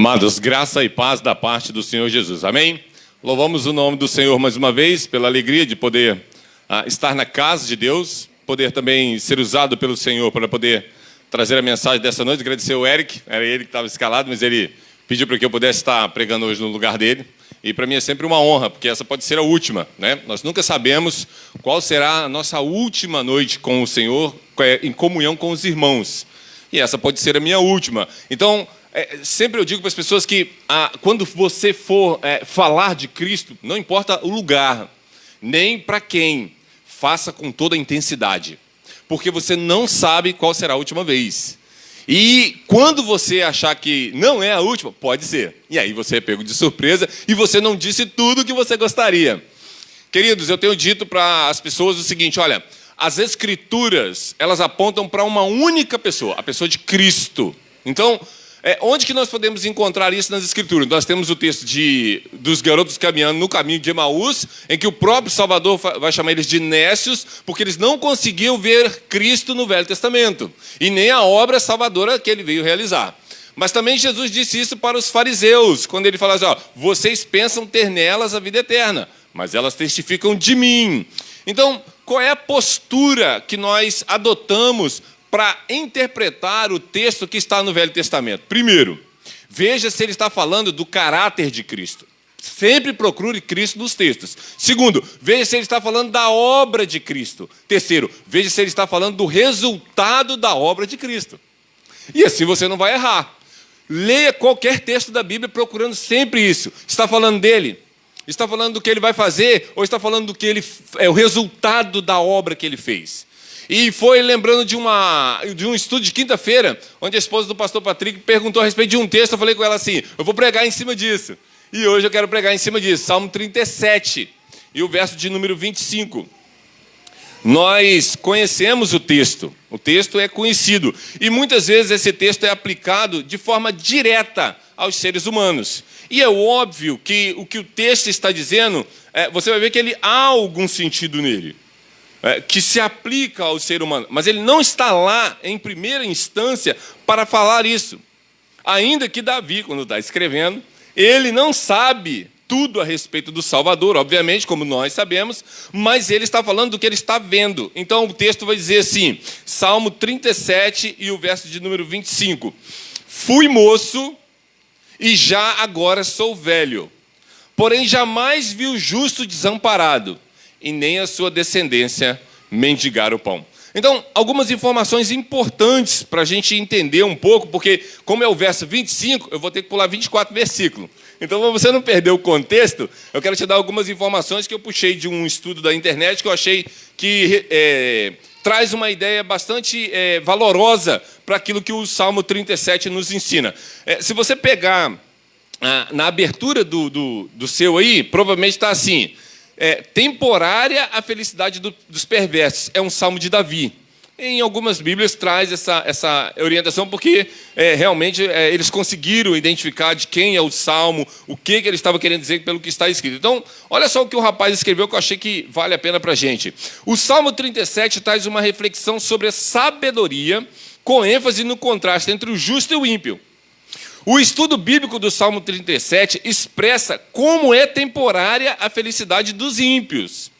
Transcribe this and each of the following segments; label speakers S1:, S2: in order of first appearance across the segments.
S1: Amados, graça e paz da parte do Senhor Jesus. Amém? Louvamos o nome do Senhor mais uma vez, pela alegria de poder estar na casa de Deus, poder também ser usado pelo Senhor para poder trazer a mensagem dessa noite. Agradecer ao Eric, era ele que estava escalado, mas ele pediu para que eu pudesse estar pregando hoje no lugar dele. E para mim é sempre uma honra, porque essa pode ser a última, né? Nós nunca sabemos qual será a nossa última noite com o Senhor, em comunhão com os irmãos. E essa pode ser a minha última. Então, sempre eu digo para as pessoas que quando você for falar de Cristo, não importa o lugar, nem para quem, faça com toda a intensidade. Porque você não sabe qual será a última vez. E quando você achar que não é a última, pode ser. E aí você é pego de surpresa e você não disse tudo o que você gostaria. Queridos, eu tenho dito para as pessoas o seguinte, olha, as Escrituras, elas apontam para uma única pessoa, a pessoa de Cristo. Então, onde que nós podemos encontrar isso nas Escrituras? Nós temos o texto dos garotos caminhando no caminho de Emaús, em que o próprio Salvador vai chamar eles de nécios, porque eles não conseguiam ver Cristo no Velho Testamento, e nem a obra salvadora que ele veio realizar. Mas também Jesus disse isso para os fariseus, quando ele fala assim, vocês pensam ter nelas a vida eterna, mas elas testificam de mim. Então, qual é a postura que nós adotamos para interpretar o texto que está no Velho Testamento? Primeiro, veja se ele está falando do caráter de Cristo. Sempre procure Cristo nos textos. Segundo, veja se ele está falando da obra de Cristo. Terceiro, veja se ele está falando do resultado da obra de Cristo. E assim você não vai errar. Leia qualquer texto da Bíblia procurando sempre isso. Está falando dele? Está falando do que ele vai fazer? Ou está falando do que ele é o resultado da obra que ele fez? E foi lembrando de um estudo de quinta-feira, onde a esposa do pastor Patrick perguntou a respeito de um texto. Eu falei com ela assim, eu vou pregar em cima disso. E hoje eu quero pregar em cima disso. Salmo 37, e o verso de número 25. Nós conhecemos o texto é conhecido. E muitas vezes esse texto é aplicado de forma direta aos seres humanos. E é óbvio que o que o texto está dizendo, você vai ver que ele há algum sentido nele. Que se aplica ao ser humano, mas ele não está lá em primeira instância para falar isso. Ainda que Davi, quando está escrevendo, ele não sabe tudo a respeito do Salvador, obviamente, como nós sabemos, mas ele está falando do que ele está vendo. Então o texto vai dizer assim, Salmo 37 e o verso de número 25. Fui moço e já agora sou velho, porém jamais vi o justo desamparado, e nem a sua descendência mendigar o pão. Então, algumas informações importantes para a gente entender um pouco, porque como é o verso 25, eu vou ter que pular 24 versículos. Então, para você não perder o contexto, eu quero te dar algumas informações que eu puxei de um estudo da internet, que eu achei que traz uma ideia bastante valorosa para aquilo que o Salmo 37 nos ensina. Se você pegar na abertura do seu aí, provavelmente está assim... temporária a felicidade dos perversos. É um salmo de Davi. Em algumas Bíblias traz essa orientação, porque realmente eles conseguiram identificar de quem é o salmo, o que ele estava querendo dizer pelo que está escrito. Então, olha só o que o rapaz escreveu, que eu achei que vale a pena para a gente. O Salmo 37 traz uma reflexão sobre a sabedoria, com ênfase no contraste entre o justo e o ímpio. O estudo bíblico do Salmo 37 expressa como é temporária a felicidade dos ímpios.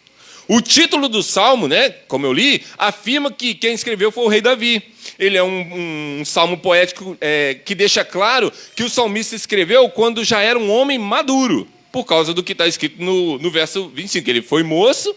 S1: O título do Salmo, como eu li, afirma que quem escreveu foi o rei Davi. Ele é um salmo poético que deixa claro que o salmista escreveu quando já era um homem maduro, por causa do que está escrito no verso 25. Ele foi moço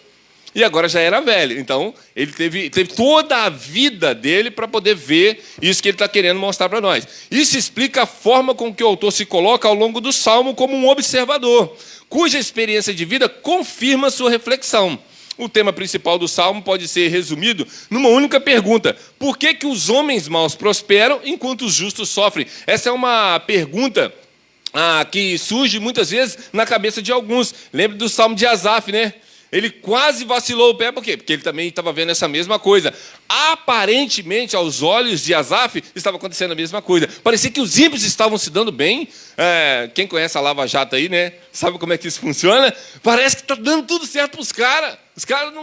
S1: e agora já era velho. Então, ele teve toda a vida dele para poder ver isso que ele está querendo mostrar para nós. Isso explica a forma com que o autor se coloca ao longo do Salmo como um observador, cuja experiência de vida confirma sua reflexão. O tema principal do Salmo pode ser resumido numa única pergunta. Por que os homens maus prosperam enquanto os justos sofrem? Essa é uma pergunta que surge muitas vezes na cabeça de alguns. Lembre do Salmo de Asaf, Ele quase vacilou o pé, por quê? Porque ele também estava vendo essa mesma coisa. Aparentemente, aos olhos de Asaf, estava acontecendo a mesma coisa. Parecia que os ímpios estavam se dando bem. Quem conhece a Lava Jato aí, né? Sabe como é que isso funciona? Parece que está dando tudo certo para os caras. Os caras,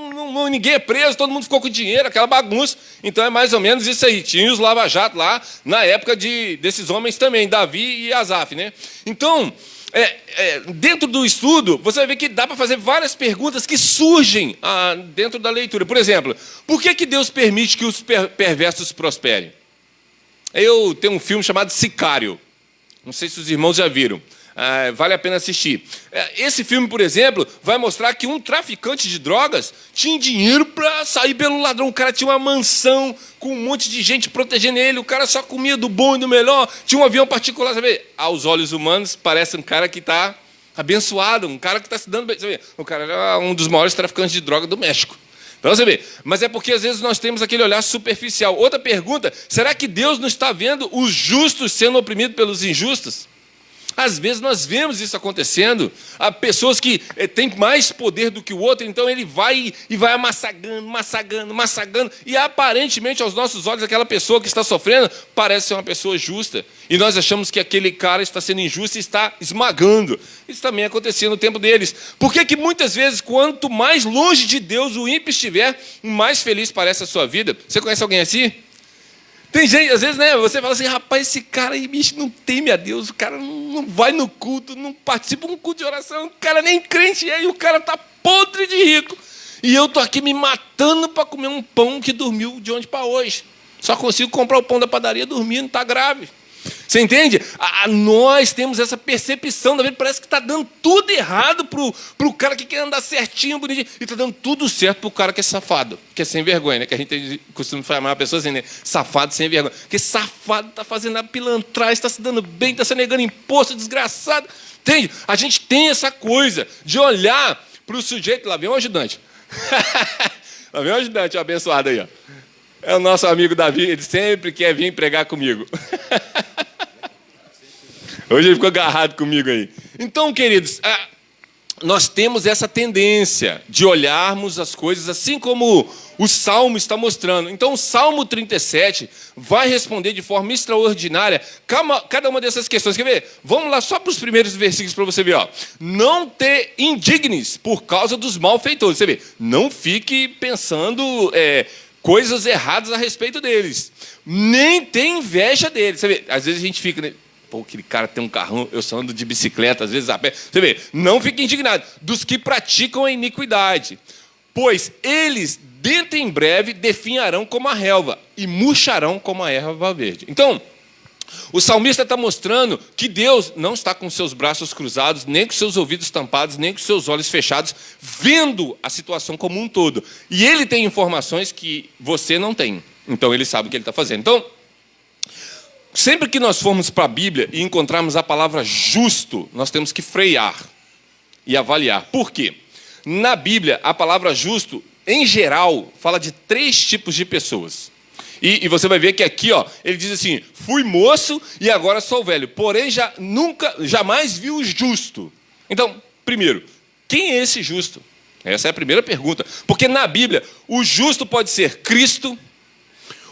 S1: ninguém é preso, todo mundo ficou com dinheiro, aquela bagunça. Então é mais ou menos isso aí. Tinha os Lava Jato lá, na época desses homens também, Davi e Asaf, né? Então... dentro do estudo, você vai ver que dá para fazer várias perguntas que surgem dentro da leitura. Por exemplo, por que Deus permite que os perversos prosperem? Eu tenho um filme chamado Sicário. Não sei se os irmãos já viram. Vale a pena assistir. Esse filme, por exemplo, vai mostrar que um traficante de drogas tinha dinheiro para sair pelo ladrão. O cara tinha uma mansão com um monte de gente protegendo ele. O cara só comia do bom e do melhor. Tinha um avião particular. Sabe? Aos olhos humanos, parece um cara que está abençoado, um cara que está se dando bem. Sabe? O cara era um dos maiores traficantes de droga do México. Então, você vê, mas é porque às vezes nós temos aquele olhar superficial. Outra pergunta, será que Deus não está vendo os justos sendo oprimidos pelos injustos? Às vezes nós vemos isso acontecendo. Há pessoas que têm mais poder do que o outro, então ele vai e vai massacrando. E aparentemente, aos nossos olhos, aquela pessoa que está sofrendo parece ser uma pessoa justa. E nós achamos que aquele cara está sendo injusto e está esmagando. Isso também acontecia no tempo deles. Por que muitas vezes, quanto mais longe de Deus o ímpio estiver, mais feliz parece a sua vida? Você conhece alguém assim? Tem gente, às vezes, né, você fala assim, rapaz, esse cara aí, bicho, não teme a Deus, o cara não vai no culto, não participa de um culto de oração, o cara nem crente é, e o cara tá podre de rico. E eu tô aqui me matando para comer um pão que dormiu de ontem para hoje. Só consigo comprar o pão da padaria dormindo, tá grave. Você entende? Nós temos essa percepção da vida, parece que está dando tudo errado pro cara que quer andar certinho, bonitinho, e está dando tudo certo pro cara que é safado, que é sem vergonha, né? Que a gente costuma chamar a pessoa assim, né? Safado sem vergonha. Porque safado está fazendo a pilantragem, está se dando bem, está se negando imposto, desgraçado. Entende? A gente tem essa coisa de olhar para o sujeito, lá vem um ajudante. Lá vem um ajudante, um abençoado aí, ó. É o nosso amigo Davi, ele sempre quer vir pregar comigo. Hoje ele ficou agarrado comigo aí. Então, queridos, nós temos essa tendência de olharmos as coisas assim como o Salmo está mostrando. Então, o Salmo 37 vai responder de forma extraordinária cada uma dessas questões. Quer ver? Vamos lá só para os primeiros versículos para você ver. Ó. Não te indignes por causa dos malfeitores. Você vê? Não fique pensando... coisas erradas a respeito deles. Nem tem inveja deles. Você vê, às vezes a gente fica... Né? Pô, aquele cara tem um carrão, eu só ando de bicicleta, às vezes a pé. Você vê, não fique indignado. Dos que praticam a iniquidade. Pois eles, dentro em breve, definharão como a relva e murcharão como a erva verde. Então, o salmista está mostrando que Deus não está com seus braços cruzados, nem com seus ouvidos tampados, nem com seus olhos fechados, vendo a situação como um todo. E ele tem informações que você não tem. Então, ele sabe o que ele está fazendo. Então, sempre que nós formos para a Bíblia e encontrarmos a palavra justo, nós temos que frear e avaliar. Por quê? Na Bíblia, a palavra justo, em geral, fala de 3 tipos de pessoas. E você vai ver que aqui, ó, ele diz assim, fui moço e agora sou velho, porém jamais vi o justo. Então, primeiro, quem é esse justo? Essa é a primeira pergunta. Porque na Bíblia, o justo pode ser Cristo,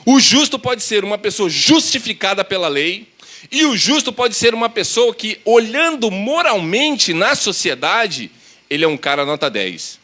S1: o justo pode ser uma pessoa justificada pela lei, e o justo pode ser uma pessoa que, olhando moralmente na sociedade, ele é um cara nota 10.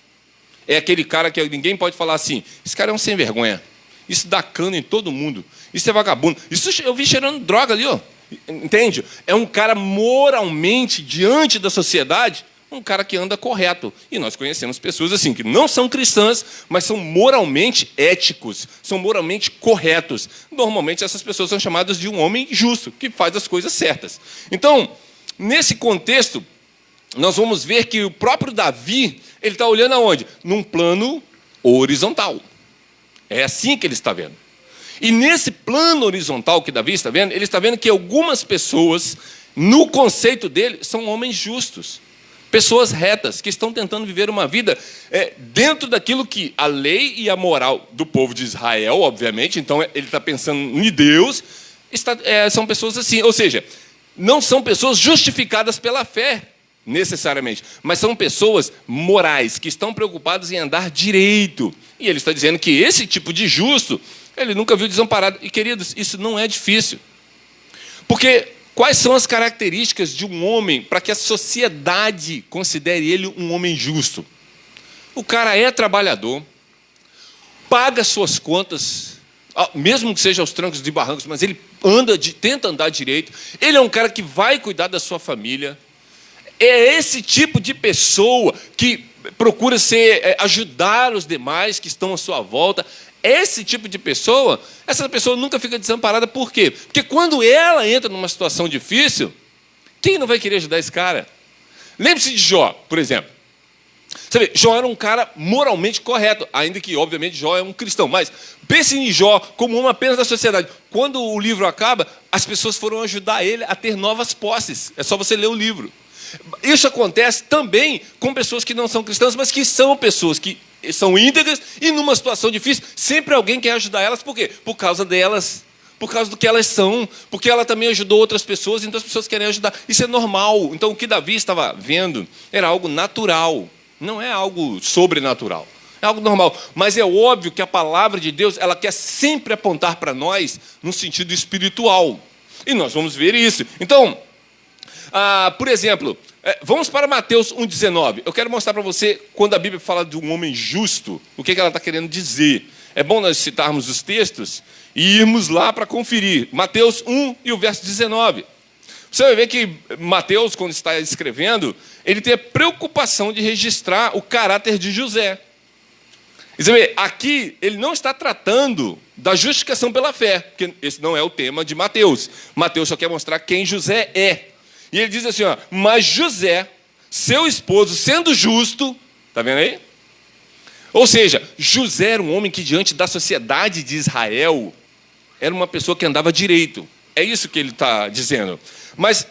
S1: É aquele cara que ninguém pode falar assim, esse cara é um sem vergonha. Isso dá cano em todo mundo. Isso é vagabundo. Isso eu vi cheirando droga ali, ó. Entende? É um cara moralmente, diante da sociedade, um cara que anda correto. E nós conhecemos pessoas assim, que não são cristãs, mas são moralmente éticos, são moralmente corretos. Normalmente essas pessoas são chamadas de um homem justo, que faz as coisas certas. Então, nesse contexto, nós vamos ver que o próprio Davi, ele está olhando aonde? Num plano horizontal. É assim que ele está vendo. E nesse plano horizontal que Davi está vendo, ele está vendo que algumas pessoas, no conceito dele, são homens justos. Pessoas retas, que estão tentando viver uma vida dentro daquilo que a lei e a moral do povo de Israel, obviamente, então ele está pensando em Deus, são pessoas assim. Ou seja, não são pessoas justificadas pela fé. necessariamente, mas são pessoas morais, que estão preocupadas em andar direito. E ele está dizendo que esse tipo de justo, ele nunca viu desamparado. E, queridos, isso não é difícil. Porque quais são as características de um homem para que a sociedade considere ele um homem justo? O cara é trabalhador, paga suas contas, mesmo que seja aos trancos e barrancos, mas ele tenta andar direito. Ele é um cara que vai cuidar da sua família. É esse tipo de pessoa que procura ajudar os demais que estão à sua volta. Esse tipo de pessoa, essa pessoa nunca fica desamparada. Por quê? Porque quando ela entra numa situação difícil, quem não vai querer ajudar esse cara? Lembre-se de Jó, por exemplo. Você vê, Jó era um cara moralmente correto, ainda que, obviamente, Jó é um cristão. Mas pense em Jó como uma apenas da sociedade. Quando o livro acaba, as pessoas foram ajudar ele a ter novas posses. É só você ler o livro. Isso acontece também com pessoas que não são cristãs, mas que são pessoas que são íntegras e numa situação difícil, sempre alguém quer ajudar elas. Por quê? Por causa delas, por causa do que elas são, porque ela também ajudou outras pessoas, então as pessoas querem ajudar. Isso é normal. Então o que Davi estava vendo era algo natural, não é algo sobrenatural. É algo normal. Mas é óbvio que a palavra de Deus, ela quer sempre apontar para nós no sentido espiritual. E nós vamos ver isso. Então, por exemplo, vamos para Mateus 1,19. Eu quero mostrar para você, quando a Bíblia fala de um homem justo, o que ela está querendo dizer. É bom nós citarmos os textos e irmos lá para conferir. Mateus 1 e o verso 19. Você vai ver que Mateus, quando está escrevendo, ele tem a preocupação de registrar o caráter de José. Você vê, aqui ele não está tratando da justificação pela fé, porque esse não é o tema de Mateus. Mateus só quer mostrar quem José é. E ele diz assim, mas José, seu esposo, sendo justo, está vendo aí? Ou seja, José era um homem que diante da sociedade de Israel, era uma pessoa que andava direito. É isso que ele está dizendo. Mas,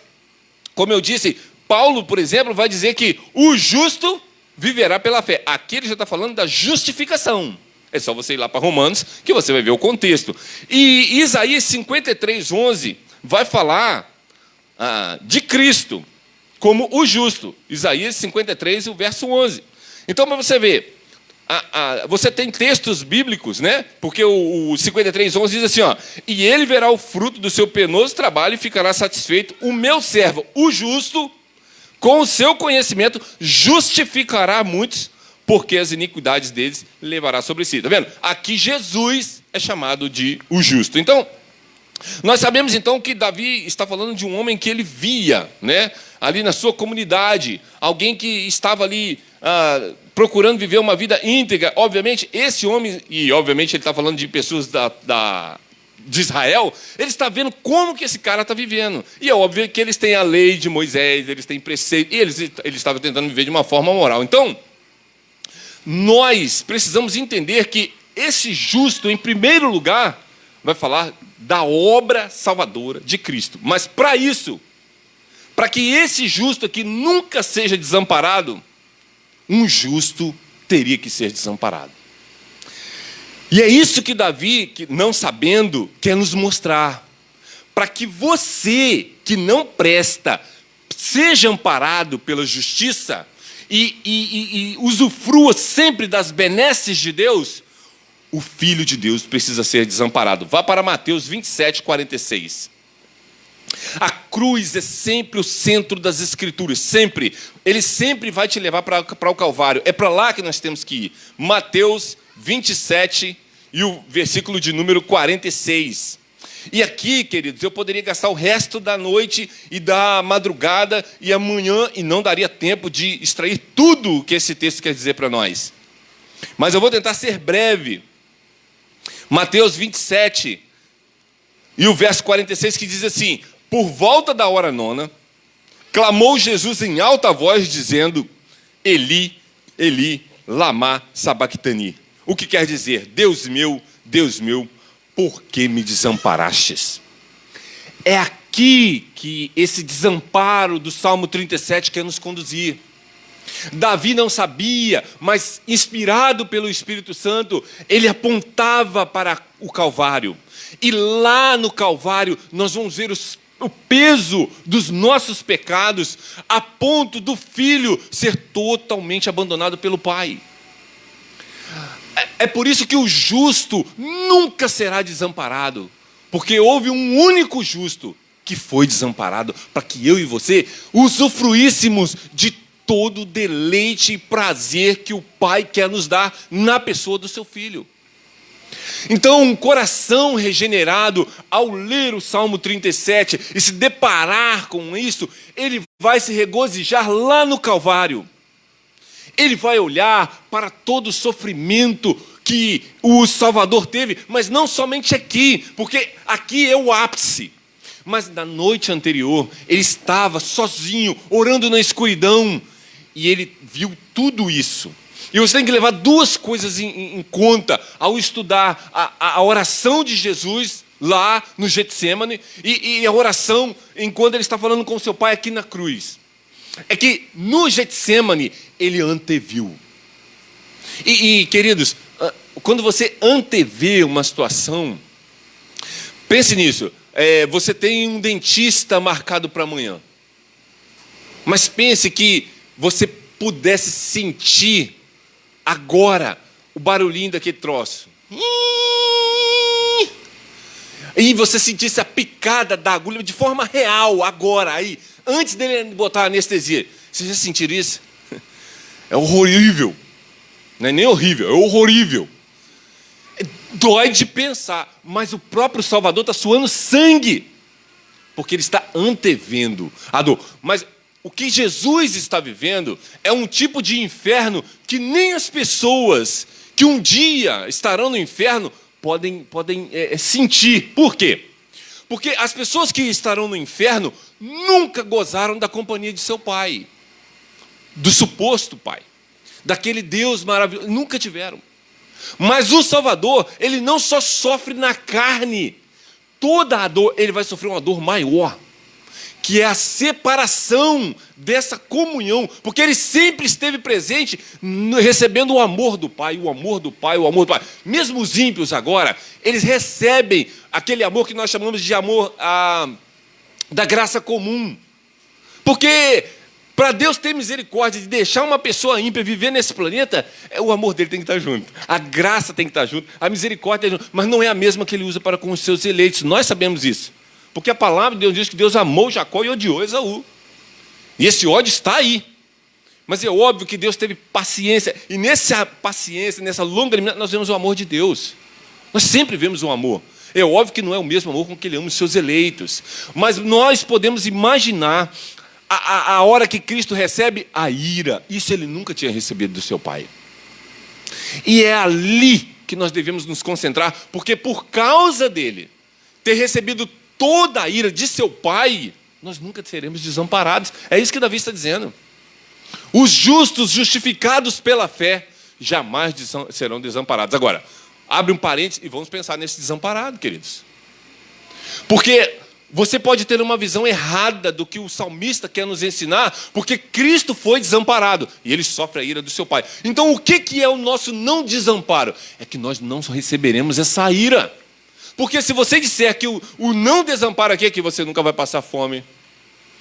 S1: como eu disse, Paulo, por exemplo, vai dizer que o justo viverá pela fé. Aqui ele já está falando da justificação. É só você ir lá para Romanos, que você vai ver o contexto. E Isaías 53:11 vai falar de Cristo como o justo. Isaías 53, o verso 11. Então, para você ver, você tem textos bíblicos, né? Porque o 53:11 diz assim, e ele verá o fruto do seu penoso trabalho e ficará satisfeito. O meu servo, o justo, com o seu conhecimento, justificará muitos, porque as iniquidades deles levará sobre si. Está vendo? Aqui Jesus é chamado de o justo. Então, nós sabemos então que Davi está falando de um homem que ele via, né, ali na sua comunidade, alguém que estava ali procurando viver uma vida íntegra. Obviamente, esse homem, e obviamente ele está falando de pessoas de Israel, ele está vendo como que esse cara está vivendo. E é óbvio que eles têm a lei de Moisés, eles têm preceito, e eles estavam tentando viver de uma forma moral. Então, nós precisamos entender que esse justo, em primeiro lugar, vai falar da obra salvadora de Cristo. Mas para isso, para que esse justo aqui nunca seja desamparado, um justo teria que ser desamparado. E é isso que Davi, que não sabendo, quer nos mostrar. Para que você, que não presta, seja amparado pela justiça e usufrua sempre das benesses de Deus, o Filho de Deus precisa ser desamparado. Vá para Mateus 27:46. A cruz é sempre o centro das Escrituras, sempre. Ele sempre vai te levar para o Calvário. É para lá que nós temos que ir. Mateus 27 e o versículo de número 46. E aqui, queridos, eu poderia gastar o resto da noite e da madrugada e amanhã e não daria tempo de extrair tudo o que esse texto quer dizer para nós. Mas eu vou tentar ser breve. Mateus 27 e o verso 46 que diz assim: por volta da hora nona, clamou Jesus em alta voz, dizendo: Eli, Eli, lama sabactani. O que quer dizer: Deus meu, por que me desamparastes? É aqui que esse desamparo do Salmo 37 quer nos conduzir. Davi não sabia, mas inspirado pelo Espírito Santo, ele apontava para o Calvário. E lá no Calvário nós vamos ver o peso dos nossos pecados, a ponto do filho ser totalmente abandonado pelo pai. É por isso que o justo nunca será desamparado, porque houve um único justo que foi desamparado, para que eu e você usufruíssemos de todo o deleite e prazer que o Pai quer nos dar na pessoa do seu filho. Então, um coração regenerado, ao ler o Salmo 37 e se deparar com isso, ele vai se regozijar lá no Calvário. Ele vai olhar para todo o sofrimento que o Salvador teve, mas não somente aqui, porque aqui é o ápice. Mas na noite anterior, ele estava sozinho, orando na escuridão, e ele viu tudo isso. E você tem que levar duas coisas em conta ao estudar a oração de Jesus lá no Getsêmani e a oração enquanto ele está falando com seu pai aqui na cruz. É que no Getsêmani ele anteviu. E queridos, quando você antevê uma situação, pense nisso. Você tem um dentista marcado para amanhã. Mas pense que você pudesse sentir agora o barulhinho daquele troço. E você sentisse a picada da agulha de forma real, agora, aí, antes dele botar a anestesia. Você já sentiram isso? É horrível. Não é nem horrível, é horrível. Dói de pensar, mas o próprio Salvador está suando sangue, porque ele está antevendo a dor. Mas o que Jesus está vivendo é um tipo de inferno que nem as pessoas que um dia estarão no inferno podem sentir. Por quê? Porque as pessoas que estarão no inferno nunca gozaram da companhia de seu pai, do suposto pai, daquele Deus maravilhoso, nunca tiveram. Mas o Salvador, ele não só sofre na carne, toda a dor, ele vai sofrer uma dor maior, que é a separação dessa comunhão, porque ele sempre esteve presente, recebendo o amor do Pai, o amor do Pai, o amor do Pai. Mesmo os ímpios agora, eles recebem aquele amor que nós chamamos de amor da graça comum, porque para Deus ter misericórdia de deixar uma pessoa ímpia viver nesse planeta, o amor dele tem que estar junto, a graça tem que estar junto, a misericórdia tem que estar junto, mas não é a mesma que ele usa para com os seus eleitos. Nós sabemos isso, porque a palavra de Deus diz que Deus amou Jacó e odiou Esaú, e esse ódio está aí. Mas é óbvio que Deus teve paciência, e nessa paciência, nessa longa caminhada, nós vemos o amor de Deus. Nós sempre vemos o amor. É óbvio que não é o mesmo amor com que ele ama os seus eleitos, mas nós podemos imaginar a hora que Cristo recebe a ira. Isso ele nunca tinha recebido do seu Pai. E é ali que nós devemos nos concentrar, porque por causa dele ter recebido toda a ira de seu Pai, nós nunca seremos desamparados. É isso que Davi está dizendo. Os justos, justificados pela fé, jamais serão desamparados. Agora, abre um parênteses e vamos pensar nesse desamparado, queridos. Porque você pode ter uma visão errada do que o salmista quer nos ensinar, porque Cristo foi desamparado e ele sofre a ira do seu Pai. Então, o que é o nosso não desamparo? É que nós não receberemos essa ira. Porque se você disser que o não desamparo aqui é que você nunca vai passar fome,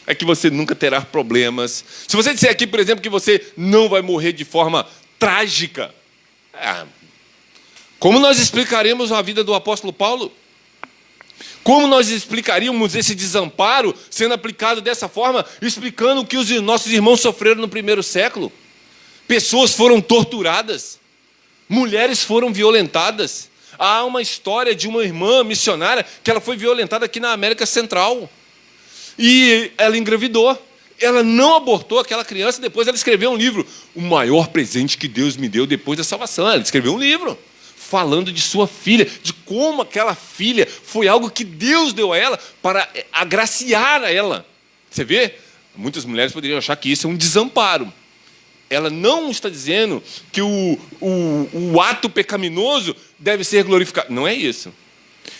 S1: é que você nunca terá problemas. Se você disser aqui, por exemplo, que você não vai morrer de forma trágica, como nós explicaremos a vida do apóstolo Paulo? Como nós explicaríamos esse desamparo sendo aplicado dessa forma, explicando o que os nossos irmãos sofreram no primeiro século? Pessoas foram torturadas, mulheres foram violentadas. Há uma história de uma irmã missionária que ela foi violentada aqui na América Central. E ela engravidou. Ela não abortou aquela criança, depois ela escreveu um livro. O maior presente que Deus me deu depois da salvação. Ela escreveu um livro falando de sua filha, de como aquela filha foi algo que Deus deu a ela para agraciar a ela. Você vê? Muitas mulheres poderiam achar que isso é um desamparo. Ela não está dizendo que o ato pecaminoso deve ser glorificado. Não é isso.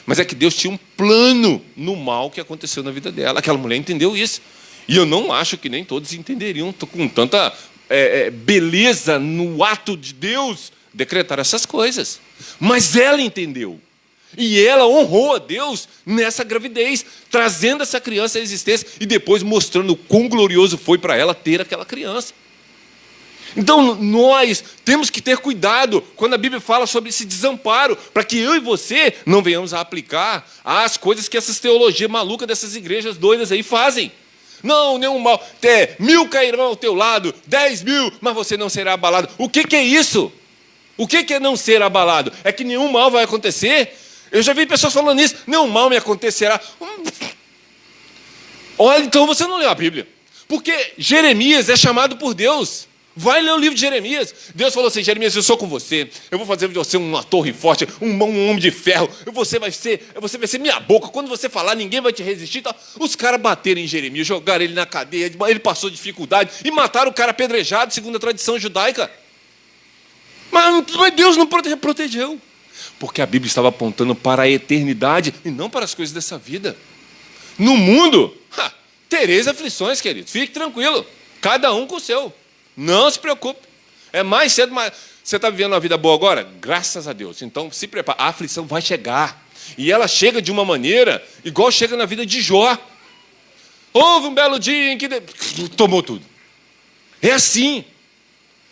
S1: Mas é que Deus tinha um plano no mal que aconteceu na vida dela. Aquela mulher entendeu isso. E eu não acho que nem todos entenderiam com tanta beleza no ato de Deus decretar essas coisas. Mas ela entendeu. E ela honrou a Deus nessa gravidez, trazendo essa criança à existência e depois mostrando o quão glorioso foi para ela ter aquela criança. Então, nós temos que ter cuidado quando a Bíblia fala sobre esse desamparo, para que eu e você não venhamos a aplicar as coisas que essas teologias malucas dessas igrejas doidas aí fazem. Não, nenhum mal. 1000 cairão ao teu lado, 10.000, mas você não será abalado. O que é isso? O que é não ser abalado? É que nenhum mal vai acontecer? Eu já vi pessoas falando isso, nenhum mal me acontecerá. Olha, então você não leu a Bíblia. Porque Jeremias é chamado por Deus. Vai ler o livro de Jeremias. Deus falou assim: Jeremias, eu sou com você. Eu vou fazer de você uma torre forte, um homem de ferro. Você vai ser minha boca. Quando você falar, ninguém vai te resistir. Tá? Os caras bateram em Jeremias, jogaram ele na cadeia. Ele passou dificuldade e mataram o cara apedrejado, segundo a tradição judaica. Mas Deus não protegeu. Porque a Bíblia estava apontando para a eternidade e não para as coisas dessa vida. No mundo, tereis aflições, querido. Fique tranquilo. Cada um com o seu. Não se preocupe. É mais cedo, mas você está vivendo uma vida boa agora? Graças a Deus. Então, se prepare. A aflição vai chegar. E ela chega de uma maneira igual chega na vida de Jó. Houve um belo dia em que tomou tudo. É assim.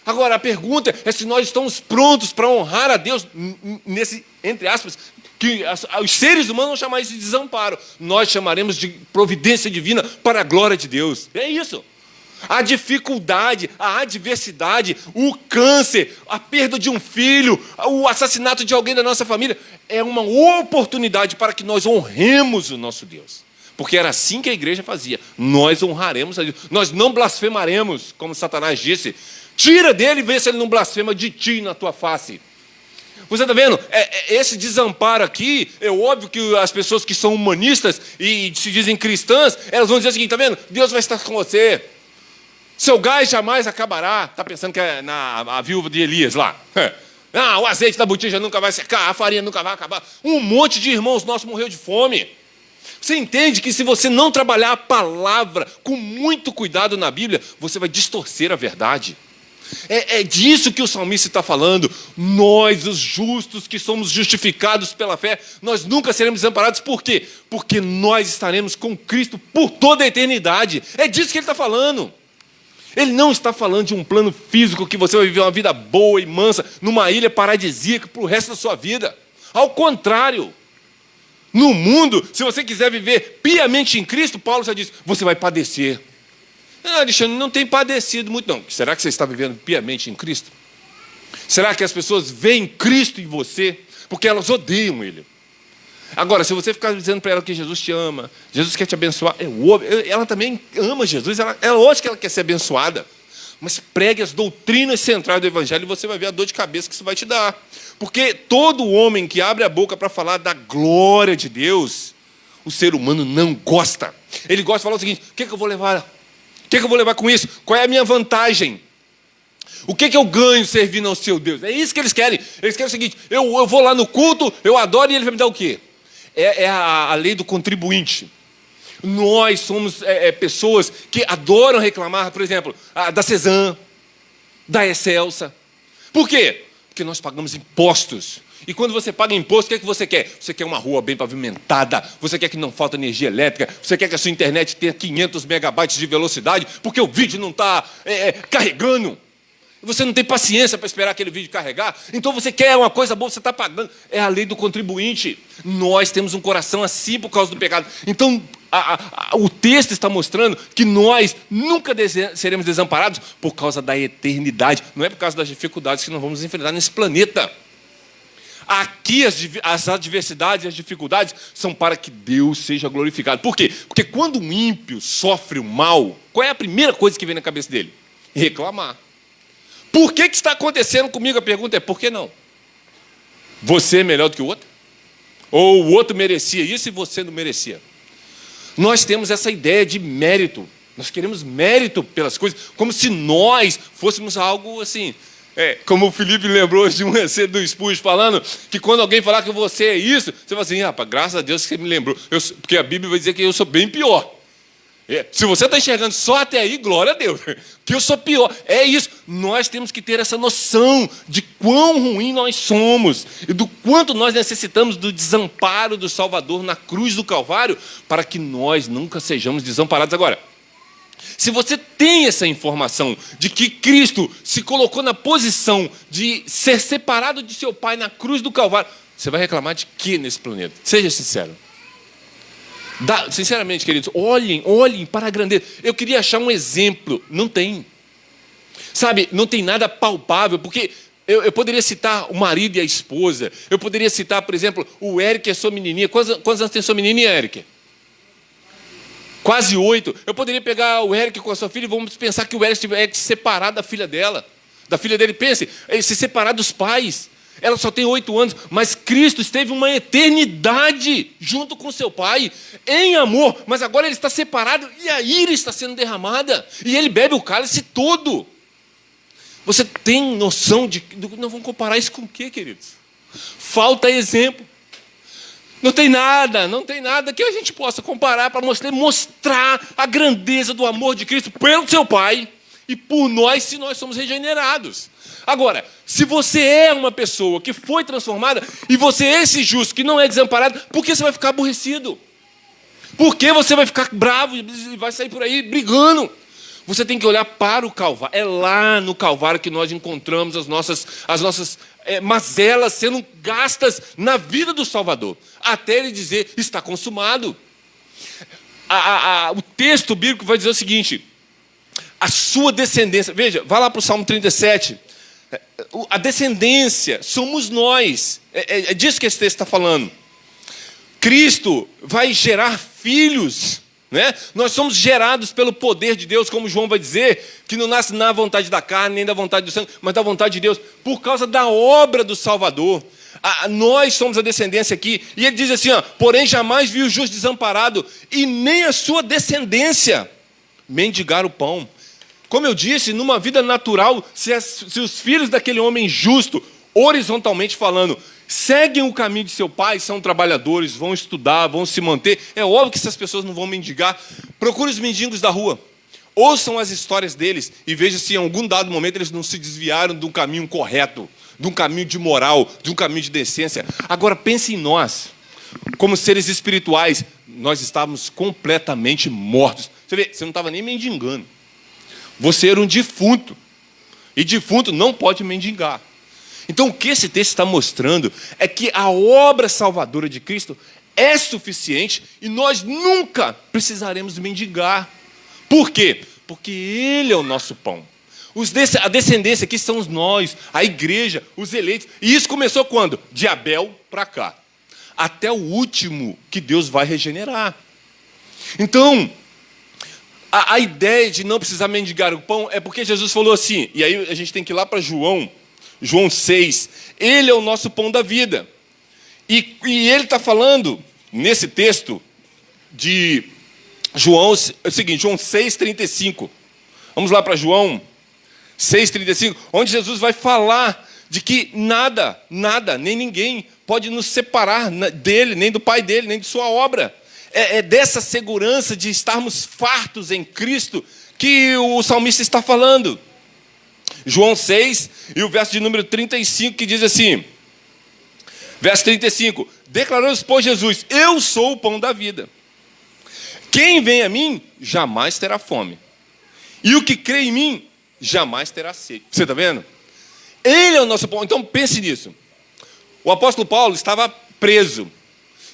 S1: Agora, a pergunta é se nós estamos prontos para honrar a Deus nesse, entre aspas, que os seres humanos vão chamar isso de desamparo. Nós chamaremos de providência divina para a glória de Deus. É isso. A dificuldade, a adversidade, o câncer, a perda de um filho, o assassinato de alguém da nossa família, é uma oportunidade para que nós honremos o nosso Deus. Porque era assim que a igreja fazia. Nós honraremos a Deus. Nós não blasfemaremos, como Satanás disse. Tira dele e vê se ele não blasfema de ti na tua face. Você está vendo? Esse desamparo aqui, é óbvio que as pessoas que são humanistas e se dizem cristãs, elas vão dizer o seguinte: está vendo? Deus vai estar com você. Seu gás jamais acabará. Está pensando que é a viúva de Elias lá. O azeite da botija nunca vai secar, a farinha nunca vai acabar. Um monte de irmãos nossos morreu de fome. Você entende que se você não trabalhar a palavra com muito cuidado na Bíblia, você vai distorcer a verdade. É disso que o salmista está falando. Nós, os justos, que somos justificados pela fé, nós nunca seremos desamparados. Por quê? Porque nós estaremos com Cristo por toda a eternidade. É disso que ele está falando. Ele não está falando de um plano físico que você vai viver uma vida boa e mansa numa ilha paradisíaca para o resto da sua vida. Ao contrário, no mundo, se você quiser viver piamente em Cristo, Paulo já disse, você vai padecer. Alexandre, não tem padecido muito não. Será que você está vivendo piamente em Cristo? Será que as pessoas veem Cristo em você? Porque elas odeiam Ele. Agora, se você ficar dizendo para ela que Jesus te ama, Jesus quer te abençoar, ela também ama Jesus, ela acha que ela quer ser abençoada. Mas pregue as doutrinas centrais do Evangelho e você vai ver a dor de cabeça que isso vai te dar. Porque todo homem que abre a boca para falar da glória de Deus, o ser humano não gosta. Ele gosta de falar o seguinte: o que eu vou levar? O que eu vou levar com isso? Qual é a minha vantagem? O que eu ganho servindo ao seu Deus? É isso que eles querem. Eles querem o seguinte: eu vou lá no culto, eu adoro e ele vai me dar o quê? É a lei do contribuinte. Nós somos pessoas que adoram reclamar, por exemplo, da Cezam, da Excelsa. Por quê? Porque nós pagamos impostos. E quando você paga imposto, o que você quer? Você quer uma rua bem pavimentada, você quer que não falta energia elétrica, você quer que a sua internet tenha 500 megabytes de velocidade, porque o vídeo não está carregando. Você não tem paciência para esperar aquele vídeo carregar, então você quer uma coisa boa, você está pagando. É a lei do contribuinte. Nós temos um coração assim por causa do pecado. Então, o texto está mostrando que nós nunca seremos desamparados por causa da eternidade. Não é por causa das dificuldades que nós vamos enfrentar nesse planeta. Aqui as adversidades e as dificuldades são para que Deus seja glorificado. Por quê? Porque quando um ímpio sofre o mal, qual é a primeira coisa que vem na cabeça dele? Reclamar. Por que está acontecendo comigo? A pergunta é, por que não? Você é melhor do que o outro? Ou o outro merecia isso e você não merecia? Nós temos essa ideia de mérito. Nós queremos mérito pelas coisas, como se nós fôssemos algo assim. Como o Felipe lembrou de um recente do Spurgeon falando, que quando alguém falar que você é isso, você fala assim, rapaz, graças a Deus que você me lembrou. Porque a Bíblia vai dizer que eu sou bem pior. Se você está enxergando só até aí, glória a Deus, que eu sou pior. É isso. Nós temos que ter essa noção de quão ruim nós somos e do quanto nós necessitamos do desamparo do Salvador na cruz do Calvário para que nós nunca sejamos desamparados. Agora, se você tem essa informação de que Cristo se colocou na posição de ser separado de seu Pai na cruz do Calvário, você vai reclamar de quê nesse planeta? Seja sincero. Sinceramente, queridos, olhem para a grandeza. Eu queria achar um exemplo. Não tem. Sabe, não tem nada palpável, porque eu poderia citar o marido e a esposa. Eu poderia citar, por exemplo, o Eric e a sua menininha. Quantos anos tem sua menininha, Eric? Quase 8. Eu poderia pegar o Eric com a sua filha e vamos pensar que o Eric tivesse separado da filha dela. Da filha dele. Pense, ele se separar dos pais. Ela só tem 8 anos, mas Cristo esteve uma eternidade junto com seu Pai, em amor, mas agora ele está separado e a ira está sendo derramada, e ele bebe o cálice todo. Você tem noção de... Não vamos comparar isso com o quê, queridos? Falta exemplo. Não tem nada que a gente possa comparar para mostrar a grandeza do amor de Cristo pelo seu Pai e por nós, se nós somos regenerados. Agora, se você é uma pessoa que foi transformada e você é esse justo que não é desamparado, por que você vai ficar aborrecido? Por que você vai ficar bravo e vai sair por aí brigando? Você tem que olhar para o Calvário. É lá no Calvário que nós encontramos as nossas mazelas sendo gastas na vida do Salvador. Até ele dizer, está consumado. O texto bíblico vai dizer o seguinte, a sua descendência... Veja, vai lá para o Salmo 37... A descendência somos nós. É disso que esse texto está falando. Cristo vai gerar filhos, né? Nós somos gerados pelo poder de Deus, como João vai dizer, que não nasce na vontade da carne, nem da vontade do sangue, mas da vontade de Deus, por causa da obra do Salvador. Nós somos a descendência aqui. E ele diz assim, porém jamais viu o justo desamparado, e nem a sua descendência mendigar o pão. Como eu disse, numa vida natural, se os filhos daquele homem justo, horizontalmente falando, seguem o caminho de seu pai, são trabalhadores, vão estudar, vão se manter, é óbvio que essas pessoas não vão mendigar. Procure os mendigos da rua, ouçam as histórias deles e veja se em algum dado momento eles não se desviaram de um caminho correto, de um caminho de moral, de um caminho de decência. Agora pense em nós, como seres espirituais, nós estávamos completamente mortos. Você vê, você não estava nem mendigando. Você era um defunto. E defunto não pode mendigar. Então, o que esse texto está mostrando é que a obra salvadora de Cristo é suficiente e nós nunca precisaremos mendigar. Por quê? Porque Ele é o nosso pão. A descendência aqui são nós, a igreja, os eleitos. E isso começou quando? De Abel para cá. Até o último que Deus vai regenerar. Então... A ideia de não precisar mendigar o pão é porque Jesus falou assim, e aí a gente tem que ir lá para João 6, ele é o nosso pão da vida. E ele está falando, nesse texto de João, é o seguinte, João 6,35. Vamos lá para João 6,35, onde Jesus vai falar de que nada, nem ninguém pode nos separar dele, nem do Pai dele, nem de sua obra. É dessa segurança de estarmos fartos em Cristo que o salmista está falando. João 6, e o verso de número 35, que diz assim, verso 35, declarou-nos, pois, Jesus, eu sou o pão da vida. Quem vem a mim, jamais terá fome. E o que crê em mim, jamais terá sede. Você está vendo? Ele é o nosso pão. Então pense nisso. O apóstolo Paulo estava preso.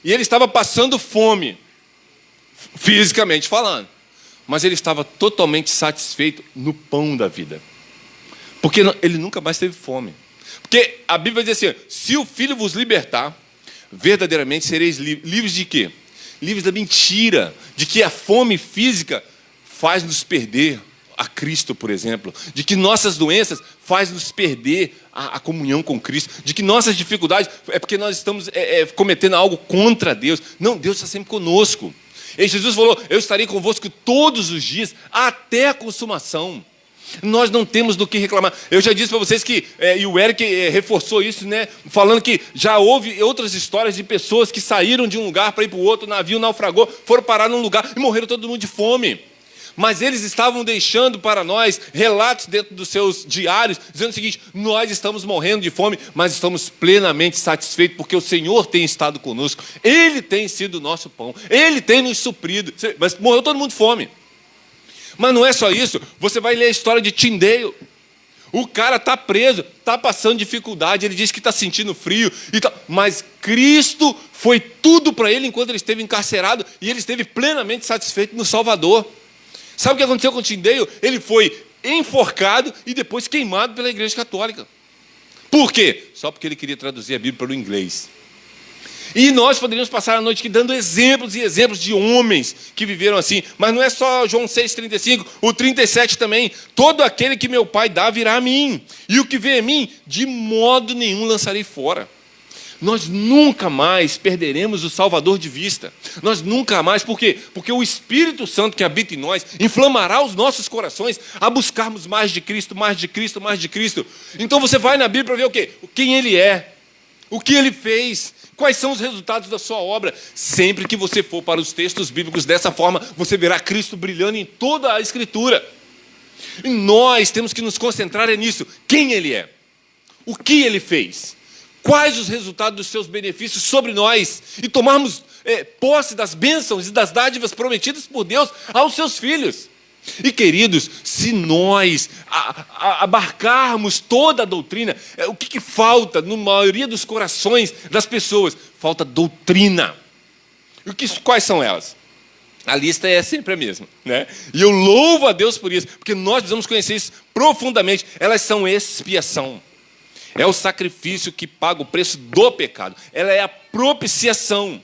S1: E ele estava passando fome, fisicamente falando. Mas ele estava totalmente satisfeito no pão da vida. Porque ele nunca mais teve fome. Porque a Bíblia diz assim, se o Filho vos libertar, verdadeiramente sereis livres de quê? Livres da mentira, de que a fome física faz nos perder a Cristo, por exemplo, de que nossas doenças faz nos perder a comunhão com Cristo, de que nossas dificuldades é porque nós estamos cometendo algo contra Deus. Não, Deus está sempre conosco. E Jesus falou, eu estarei convosco todos os dias, até a consumação. Nós não temos do que reclamar. Eu já disse para vocês que, e o Eric reforçou isso, né? Falando que já houve outras histórias de pessoas que saíram de um lugar para ir para o outro, o navio naufragou, foram parar num lugar e morreram todo mundo de fome. Mas eles estavam deixando para nós relatos dentro dos seus diários, dizendo o seguinte: nós estamos morrendo de fome, mas estamos plenamente satisfeitos, porque o Senhor tem estado conosco, Ele tem sido o nosso pão, Ele tem nos suprido. Mas morreu todo mundo de fome. Mas não é só isso, você vai ler a história de Tyndale. O cara está preso, está passando dificuldade, ele diz que está sentindo frio, mas Cristo foi tudo para ele enquanto ele esteve encarcerado, e ele esteve plenamente satisfeito no Salvador. Sabe o que aconteceu com Tyndale? Ele foi enforcado e depois queimado pela Igreja Católica. Por quê? Só porque ele queria traduzir a Bíblia para o inglês. E nós poderíamos passar a noite aqui dando exemplos e exemplos de homens que viveram assim. Mas não é só João 6,35, o 37 também. Todo aquele que meu Pai dá virá a mim, e o que vem a mim, de modo nenhum lançarei fora. Nós nunca mais perderemos o Salvador de vista. Nós nunca mais, por quê? Porque o Espírito Santo que habita em nós inflamará os nossos corações a buscarmos mais de Cristo, mais de Cristo, mais de Cristo. Então você vai na Bíblia para ver o quê? Quem Ele é, o que Ele fez, quais são os resultados da sua obra. Sempre que você for para os textos bíblicos dessa forma, você verá Cristo brilhando em toda a Escritura. E nós temos que nos concentrar nisso. Quem Ele é, o que Ele fez, quais os resultados dos seus benefícios sobre nós, e tomarmos posse das bênçãos e das dádivas prometidas por Deus aos seus filhos. E queridos, se nós abarcarmos toda a doutrina, o que falta na maioria dos corações das pessoas? Falta doutrina. E quais são elas? A lista é sempre a mesma, né? E eu louvo a Deus por isso, porque nós precisamos conhecer isso profundamente. Elas são expiação. É o sacrifício que paga o preço do pecado. Ela é a propiciação.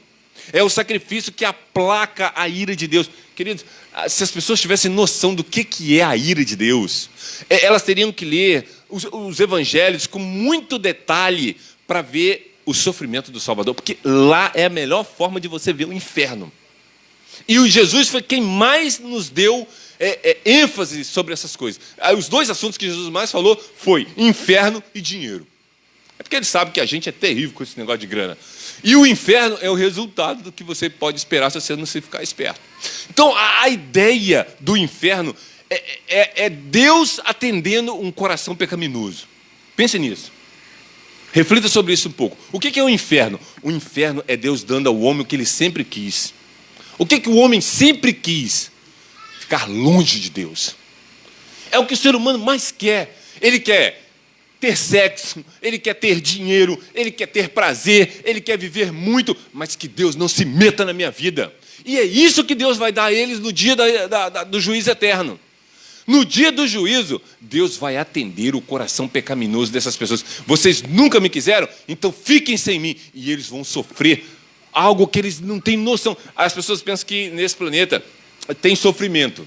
S1: É o sacrifício que aplaca a ira de Deus. Queridos, se as pessoas tivessem noção do que é a ira de Deus, elas teriam que ler os evangelhos com muito detalhe para ver o sofrimento do Salvador, porque lá é a melhor forma de você ver o inferno. E o Jesus foi quem mais nos deu ênfase sobre essas coisas. Os dois assuntos que Jesus mais falou foi inferno e dinheiro. É porque ele sabe que a gente é terrível com esse negócio de grana. E o inferno é o resultado do que você pode esperar se você não se ficar esperto. Então, a ideia do inferno é Deus atendendo um coração pecaminoso. Pense nisso. Reflita sobre isso um pouco. O que é o inferno? O inferno é Deus dando ao homem o que ele sempre quis. O que o homem sempre quis? Ficar longe de Deus. É o que o ser humano mais quer. Ele quer ter sexo, ele quer ter dinheiro, ele quer ter prazer, ele quer viver muito, mas que Deus não se meta na minha vida. E é isso que Deus vai dar a eles no dia do juízo eterno. No dia do juízo, Deus vai atender o coração pecaminoso dessas pessoas. Vocês nunca me quiseram? Então fiquem sem mim. E eles vão sofrer algo que eles não têm noção. As pessoas pensam que nesse planeta tem sofrimento.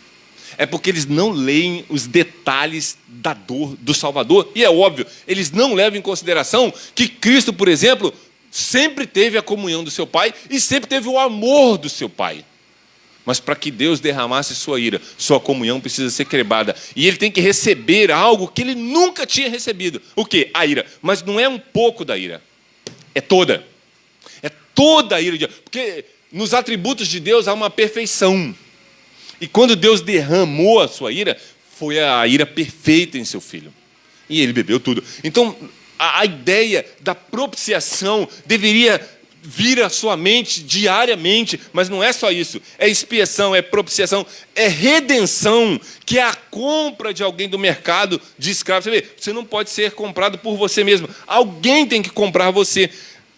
S1: É porque eles não leem os detalhes da dor do Salvador. E é óbvio, eles não levam em consideração que Cristo, por exemplo, sempre teve a comunhão do seu Pai e sempre teve o amor do seu Pai. Mas para que Deus derramasse sua ira, sua comunhão precisa ser quebrada. E ele tem que receber algo que ele nunca tinha recebido. O quê? A ira. Mas não é um pouco da ira. É toda. É toda a ira de Deus. Porque nos atributos de Deus há uma perfeição. E quando Deus derramou a sua ira, foi a ira perfeita em seu Filho. E ele bebeu tudo. Então, a ideia da propiciação deveria vir à sua mente diariamente, mas não é só isso. É expiação, é propiciação, é redenção, que é a compra de alguém do mercado de escravo. Você vê, você não pode ser comprado por você mesmo. Alguém tem que comprar você.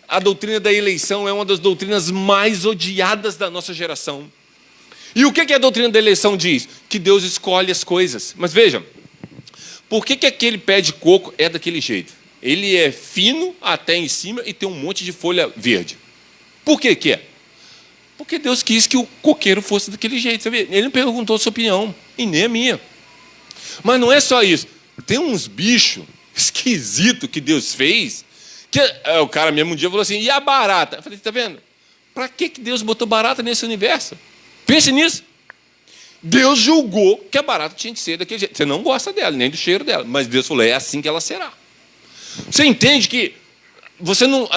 S1: A doutrina da eleição é uma das doutrinas mais odiadas da nossa geração. E o que a doutrina da eleição diz? Que Deus escolhe as coisas. Mas veja, por que aquele pé de coco é daquele jeito? Ele é fino até em cima e tem um monte de folha verde. Por que é? Porque Deus quis que o coqueiro fosse daquele jeito. Você vê? Ele não perguntou a sua opinião, e nem a minha. Mas não é só isso. Tem uns bichos esquisitos que Deus fez, que o cara mesmo um dia falou assim, e a barata? Eu falei, está vendo? Para que Deus botou barata nesse universo? Pense nisso. Deus julgou que a barata tinha de ser daquele jeito. Você não gosta dela, nem do cheiro dela, mas Deus falou, é assim que ela será. Você entende que você não,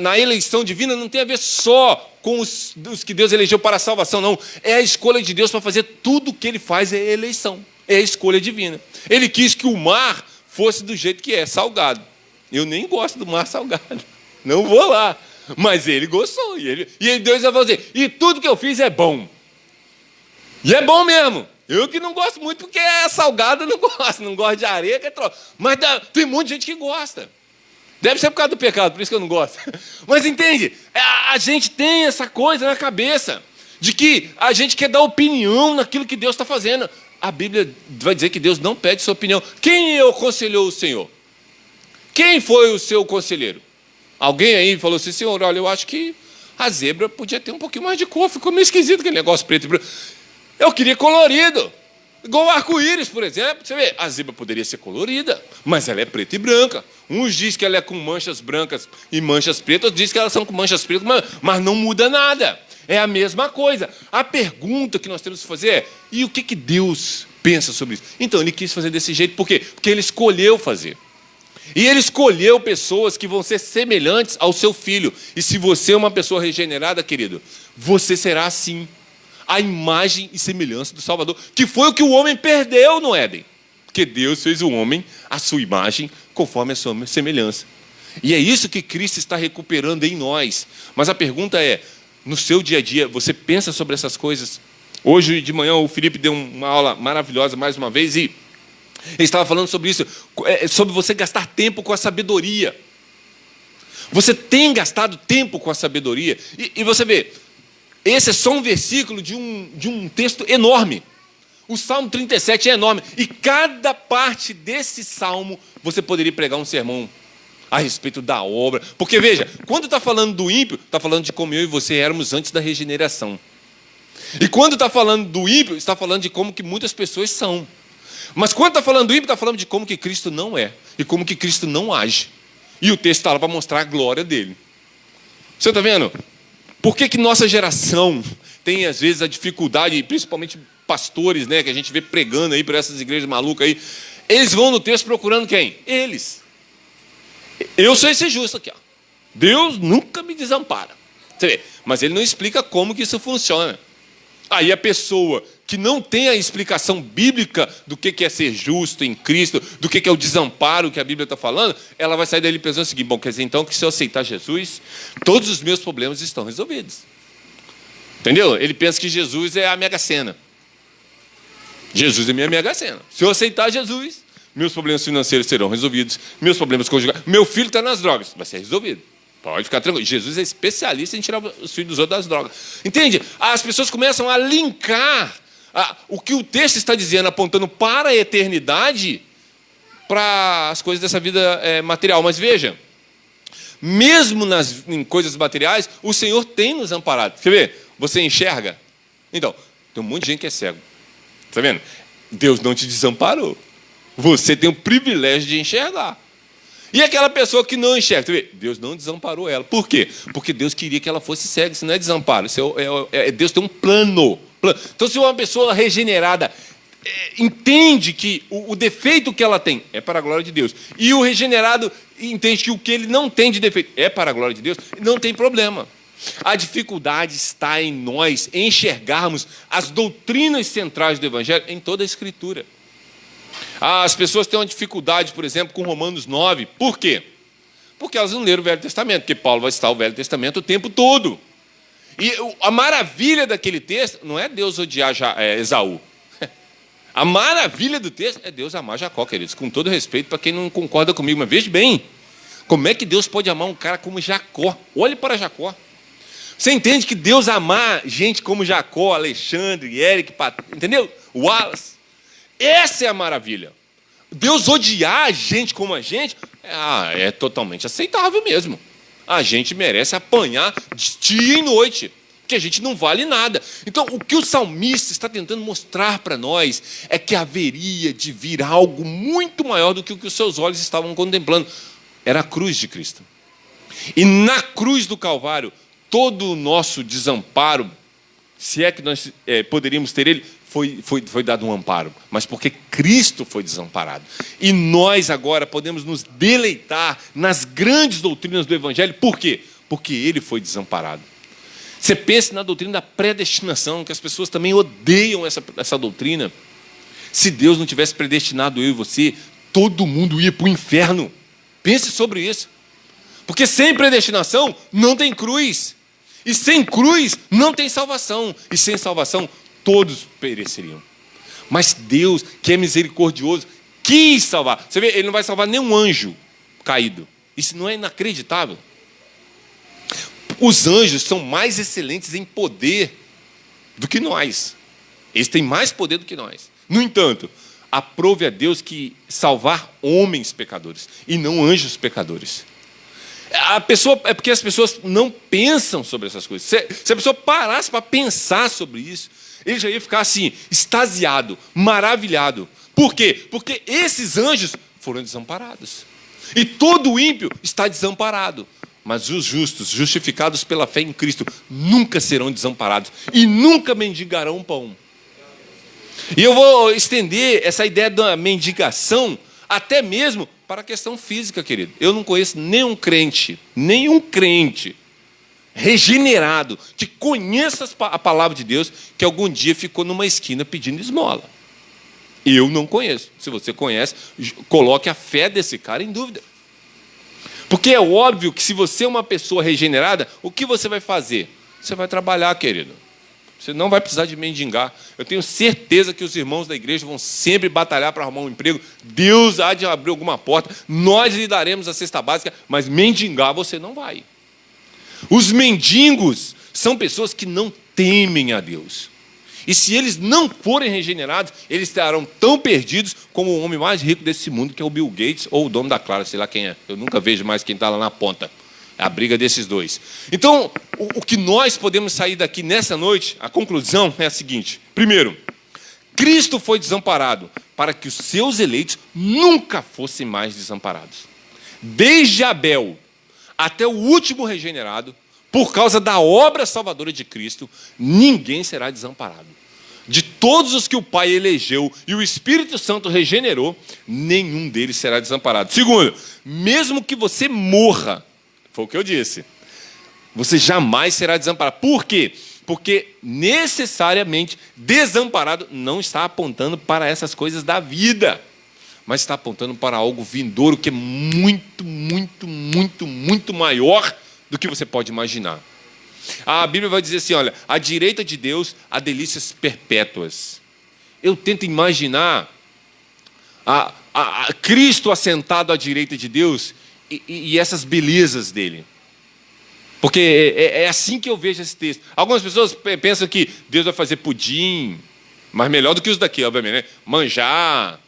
S1: na eleição divina não tem a ver só com os que Deus elegeu para a salvação, não. É a escolha de Deus para fazer tudo o que Ele faz, é a eleição. É a escolha divina. Ele quis que o mar fosse do jeito que é, salgado. Eu nem gosto do mar salgado. Não vou lá. Mas Ele gostou. E Deus vai fazer, e tudo que eu fiz é bom. E é bom mesmo. Eu que não gosto muito, porque é salgado, eu não gosto de areia, que é troço. Mas tem um monte de gente que gosta. Deve ser por causa do pecado, por isso que eu não gosto. Mas entende? A gente tem essa coisa na cabeça, de que a gente quer dar opinião naquilo que Deus está fazendo. A Bíblia vai dizer que Deus não pede sua opinião. Quem aconselhou o Senhor? Quem foi o seu conselheiro? Alguém aí falou assim, Senhor, olha, eu acho que a zebra podia ter um pouquinho mais de cor, ficou meio esquisito aquele negócio preto e branco. Eu queria colorido, igual o arco-íris, por exemplo. Você vê, a zebra poderia ser colorida, mas ela é preta e branca. Uns dizem que ela é com manchas brancas e manchas pretas, outros dizem que elas são com manchas pretas, mas não muda nada. É a mesma coisa. A pergunta que nós temos que fazer é, e o que Deus pensa sobre isso? Então, Ele quis fazer desse jeito, por quê? Porque Ele escolheu fazer. E Ele escolheu pessoas que vão ser semelhantes ao seu Filho. E se você é uma pessoa regenerada, querido, você será assim. A imagem e semelhança do Salvador, que foi o que o homem perdeu no Éden. Porque Deus fez o homem à sua imagem, conforme a sua semelhança. E é isso que Cristo está recuperando em nós. Mas a pergunta é, no seu dia a dia, você pensa sobre essas coisas? Hoje de manhã o Felipe deu uma aula maravilhosa mais uma vez, e ele estava falando sobre isso, sobre você gastar tempo com a sabedoria. Você tem gastado tempo com a sabedoria? E você vê, esse é só um versículo de um texto enorme. O Salmo 37 é enorme. E cada parte desse salmo você poderia pregar um sermão a respeito da obra. Porque, veja, quando está falando do ímpio, está falando de como eu e você éramos antes da regeneração. E quando está falando do ímpio, está falando de como que muitas pessoas são. Mas quando está falando do ímpio, está falando de como que Cristo não é. E como que Cristo não age. E o texto está lá para mostrar a glória dele. Você está vendo? Por que nossa geração tem, às vezes, a dificuldade, principalmente pastores, né, que a gente vê pregando aí por essas igrejas malucas aí, eles vão no texto procurando quem? Eles. Eu sou esse justo aqui, ó. Deus nunca me desampara. Você vê? Mas ele não explica como que isso funciona. Aí a pessoa que não tem a explicação bíblica do que é ser justo em Cristo, do que é o desamparo que a Bíblia está falando, ela vai sair dali pensando o seguinte, bom, quer dizer então que se eu aceitar Jesus, todos os meus problemas estão resolvidos. Entendeu? Ele pensa que Jesus é a mega-sena. Jesus é minha mega-sena. Se eu aceitar Jesus, meus problemas financeiros serão resolvidos, meus problemas conjugais, meu filho está nas drogas, vai ser resolvido. Pode ficar tranquilo. Jesus é especialista em tirar os filhos dos outros das drogas. Entende? As pessoas começam a linkar o que o texto está dizendo, apontando para a eternidade, para as coisas dessa vida material. Mas veja, mesmo em coisas materiais, o Senhor tem nos amparado. Você vê? Você enxerga? Então, tem um monte de gente que é cego. Está vendo? Deus não te desamparou. Você tem o privilégio de enxergar. E aquela pessoa que não enxerga, Deus não desamparou ela. Por quê? Porque Deus queria que ela fosse cega. Isso não é desamparo. Isso Deus tem um plano. Então, se uma pessoa regenerada entende que o defeito que ela tem é para a glória de Deus, e o regenerado entende que o que ele não tem de defeito é para a glória de Deus, não tem problema. A dificuldade está em nós enxergarmos as doutrinas centrais do Evangelho em toda a Escritura. As pessoas têm uma dificuldade, por exemplo, com Romanos 9. Por quê? Porque elas não leram o Velho Testamento, porque Paulo vai citar o Velho Testamento o tempo todo. E a maravilha daquele texto não é Deus odiar Esaú. A maravilha do texto é Deus amar Jacó, queridos. Com todo respeito para quem não concorda comigo. Mas veja bem, como é que Deus pode amar um cara como Jacó? Olhe para Jacó. Você entende que Deus amar gente como Jacó, Alexandre, Eric, entendeu? Wallace. Essa é a maravilha. Deus odiar gente como a gente é totalmente aceitável mesmo. A gente merece apanhar de dia e noite, porque a gente não vale nada. Então, o que o salmista está tentando mostrar para nós é que haveria de vir algo muito maior do que o que os seus olhos estavam contemplando. Era a cruz de Cristo. E na cruz do Calvário, todo o nosso desamparo, se é que nós poderíamos ter ele, foi dado um amparo, mas porque Cristo foi desamparado. E nós agora podemos nos deleitar nas grandes doutrinas do Evangelho. Por quê? Porque ele foi desamparado. Você pensa na doutrina da predestinação, que as pessoas também odeiam essa doutrina. Se Deus não tivesse predestinado eu e você, todo mundo ia para o inferno. Pense sobre isso. Porque sem predestinação não tem cruz. E sem cruz não tem salvação. E sem salvação todos pereceriam. Mas Deus, que é misericordioso, quis salvar. Você vê, ele não vai salvar nenhum anjo caído. Isso não é inacreditável? Os anjos são mais excelentes em poder do que nós. Eles têm mais poder do que nós. No entanto, aprove a Deus que salvar homens pecadores e não anjos pecadores. É porque as pessoas não pensam sobre essas coisas. Se a pessoa parasse para pensar sobre isso, ele já ia ficar assim, extasiado, maravilhado. Por quê? Porque esses anjos foram desamparados. E todo ímpio está desamparado. Mas os justos, justificados pela fé em Cristo, nunca serão desamparados e nunca mendigarão pão. E eu vou estender essa ideia da mendigação até mesmo para a questão física, querido. Eu não conheço nenhum crente regenerado, que conheça a palavra de Deus, que algum dia ficou numa esquina pedindo esmola. Eu não conheço. Se você conhece, coloque a fé desse cara em dúvida. Porque é óbvio que se você é uma pessoa regenerada, o que você vai fazer? Você vai trabalhar, querido. Você não vai precisar de mendigar. Eu tenho certeza que os irmãos da igreja vão sempre batalhar para arrumar um emprego. Deus há de abrir alguma porta. Nós lhe daremos a cesta básica, mas mendigar você não vai. Os mendigos são pessoas que não temem a Deus. E se eles não forem regenerados, eles estarão tão perdidos como o homem mais rico desse mundo, que é o Bill Gates, ou o dono da Clara, sei lá quem é. Eu nunca vejo mais quem está lá na ponta. É a briga desses dois. Então, o que nós podemos sair daqui nessa noite, a conclusão é a seguinte. Primeiro, Cristo foi desamparado para que os seus eleitos nunca fossem mais desamparados. Desde Abel até o último regenerado, por causa da obra salvadora de Cristo, ninguém será desamparado. De todos os que o Pai elegeu e o Espírito Santo regenerou, nenhum deles será desamparado. Segundo, mesmo que você morra, foi o que eu disse, você jamais será desamparado. Por quê? Porque necessariamente desamparado não está apontando para essas coisas da vida, mas está apontando para algo vindouro que é muito, muito, muito, muito maior do que você pode imaginar. A Bíblia vai dizer assim, olha, à direita de Deus há delícias perpétuas. Eu tento imaginar a Cristo assentado à direita de Deus e essas belezas dele. Porque é assim que eu vejo esse texto. Algumas pessoas pensam que Deus vai fazer pudim, mas melhor do que os daqui, obviamente, né? Manjar,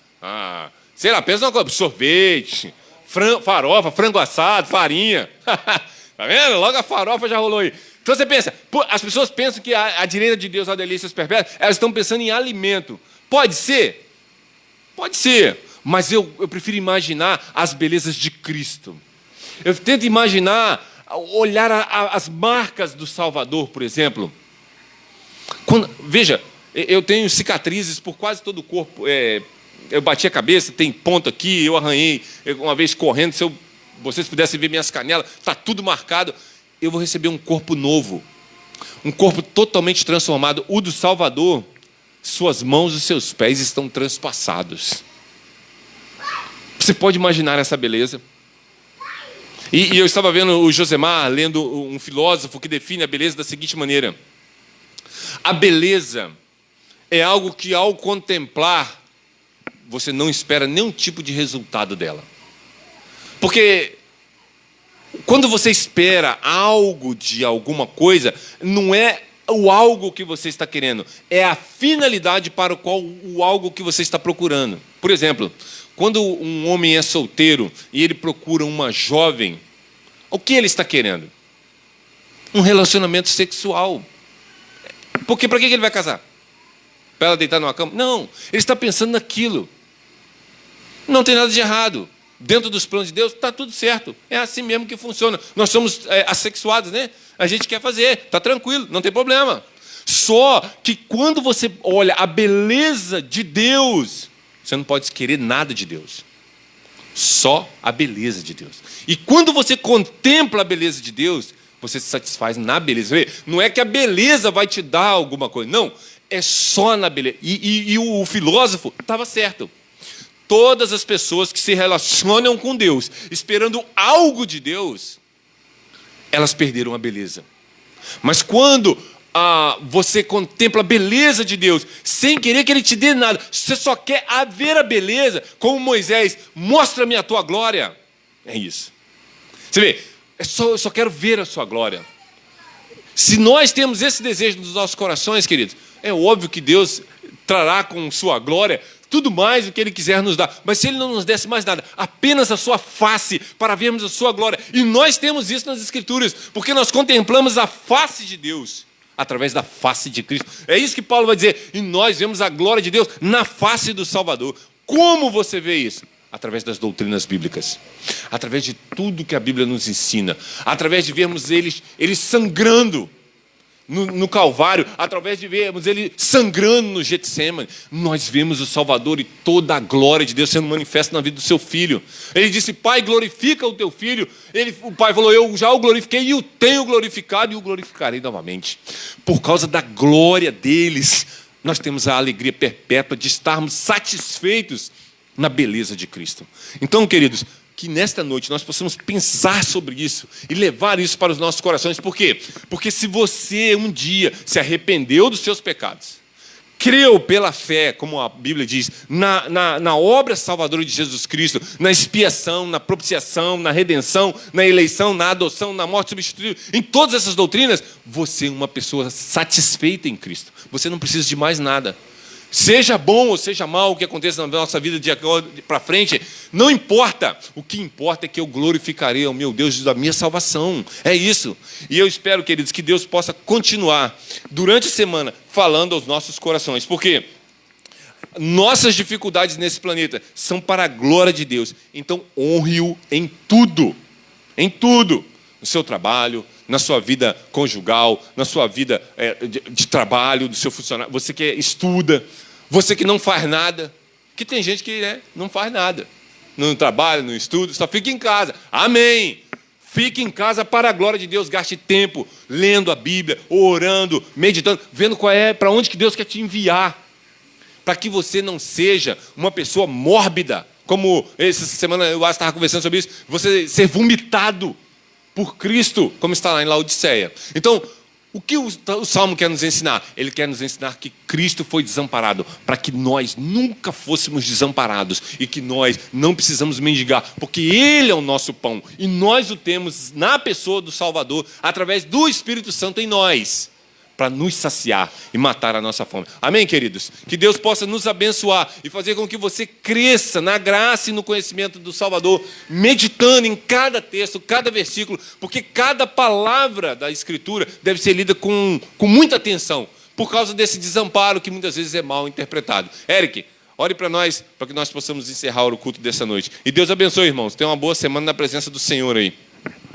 S1: sei lá, pensa numa coisa, sorvete, farofa, frango assado, farinha. Tá vendo? Logo a farofa já rolou aí. Então você pensa, as pessoas pensam que a direita de Deus há delícias perpétuas, elas estão pensando em alimento. Pode ser? Pode ser. Mas eu prefiro imaginar as belezas de Cristo. Eu tento imaginar, olhar as marcas do Salvador, por exemplo. Veja, eu tenho cicatrizes por quase todo o corpo. Eu bati a cabeça, tem ponto aqui, eu arranhei uma vez correndo. Se vocês pudessem ver minhas canelas, está tudo marcado. Eu vou receber um corpo novo, um corpo totalmente transformado. O do Salvador, suas mãos e seus pés estão transpassados. Você pode imaginar essa beleza? E eu estava vendo o Josemar, lendo um filósofo que define a beleza da seguinte maneira: a beleza é algo que, ao contemplar, você não espera nenhum tipo de resultado dela. Porque quando você espera algo de alguma coisa, não é o algo que você está querendo, é a finalidade para o qual o algo que você está procurando. Por exemplo, quando um homem é solteiro e ele procura uma jovem, o que ele está querendo? Um relacionamento sexual. Porque para que ele vai casar? Para ela deitar numa cama? Não, ele está pensando naquilo. Não tem nada de errado. Dentro dos planos de Deus, está tudo certo. É assim mesmo que funciona. Nós somos assexuados, né? A gente quer fazer, está tranquilo, não tem problema. Só que quando você olha a beleza de Deus, você não pode querer nada de Deus. Só a beleza de Deus. E quando você contempla a beleza de Deus, você se satisfaz na beleza. Não é que a beleza vai te dar alguma coisa. Não, é só na beleza. E o filósofo estava certo. Todas as pessoas que se relacionam com Deus, esperando algo de Deus, elas perderam a beleza. Mas quando você contempla a beleza de Deus, sem querer que Ele te dê nada, você só quer ver a beleza, como Moisés, mostra-me a tua glória. É isso. Você vê, eu só quero ver a sua glória. Se nós temos esse desejo nos nossos corações, queridos, é óbvio que Deus trará com sua glória tudo mais o que Ele quiser nos dar. Mas se Ele não nos desse mais nada, apenas a sua face para vermos a sua glória. E nós temos isso nas Escrituras, porque nós contemplamos a face de Deus através da face de Cristo. É isso que Paulo vai dizer. E nós vemos a glória de Deus na face do Salvador. Como você vê isso? Através das doutrinas bíblicas. Através de tudo que a Bíblia nos ensina. Através de vermos eles sangrando no Calvário, através de vermos Ele sangrando no Getsemane, nós vemos o Salvador e toda a glória de Deus sendo manifesta na vida do seu Filho. Ele disse: Pai, glorifica o teu Filho. O Pai falou: eu já o glorifiquei e o tenho glorificado e o glorificarei novamente. Por causa da glória deles, nós temos a alegria perpétua de estarmos satisfeitos na beleza de Cristo. Então, queridos, que nesta noite nós possamos pensar sobre isso e levar isso para os nossos corações. Por quê? Porque se você um dia se arrependeu dos seus pecados, creu pela fé, como a Bíblia diz, na obra salvadora de Jesus Cristo, na expiação, na propiciação, na redenção, na eleição, na adoção, na morte substitutiva, em todas essas doutrinas, você é uma pessoa satisfeita em Cristo. Você não precisa de mais nada. Seja bom ou seja mal o que aconteça na nossa vida de agora para frente, não importa. O que importa é que eu glorificarei ao meu Deus da minha salvação. É isso. E eu espero, queridos, que Deus possa continuar durante a semana falando aos nossos corações. Porque nossas dificuldades nesse planeta são para a glória de Deus. Então honre-o em tudo. Em tudo. No seu trabalho, na sua vida conjugal, na sua vida de trabalho, do seu funcionário, você que estuda, você que não faz nada, que tem gente que não faz nada, não trabalha, não estuda, só fica em casa. Amém! Fique em casa para a glória de Deus, gaste tempo lendo a Bíblia, orando, meditando, vendo para onde que Deus quer te enviar, para que você não seja uma pessoa mórbida, como essa semana eu estava conversando sobre isso, você ser vomitado por Cristo, como está lá em Laodiceia. Então, o que o Salmo quer nos ensinar? Ele quer nos ensinar que Cristo foi desamparado, para que nós nunca fôssemos desamparados e que nós não precisamos mendigar, porque Ele é o nosso pão e nós o temos na pessoa do Salvador, através do Espírito Santo em nós, para nos saciar e matar a nossa fome. Amém, queridos? Que Deus possa nos abençoar e fazer com que você cresça na graça e no conhecimento do Salvador, meditando em cada texto, cada versículo, porque cada palavra da Escritura deve ser lida com muita atenção, por causa desse desamparo que muitas vezes é mal interpretado. Eric, ore para nós, para que nós possamos encerrar o culto dessa noite. E Deus abençoe, irmãos. Tenha uma boa semana na presença do Senhor aí.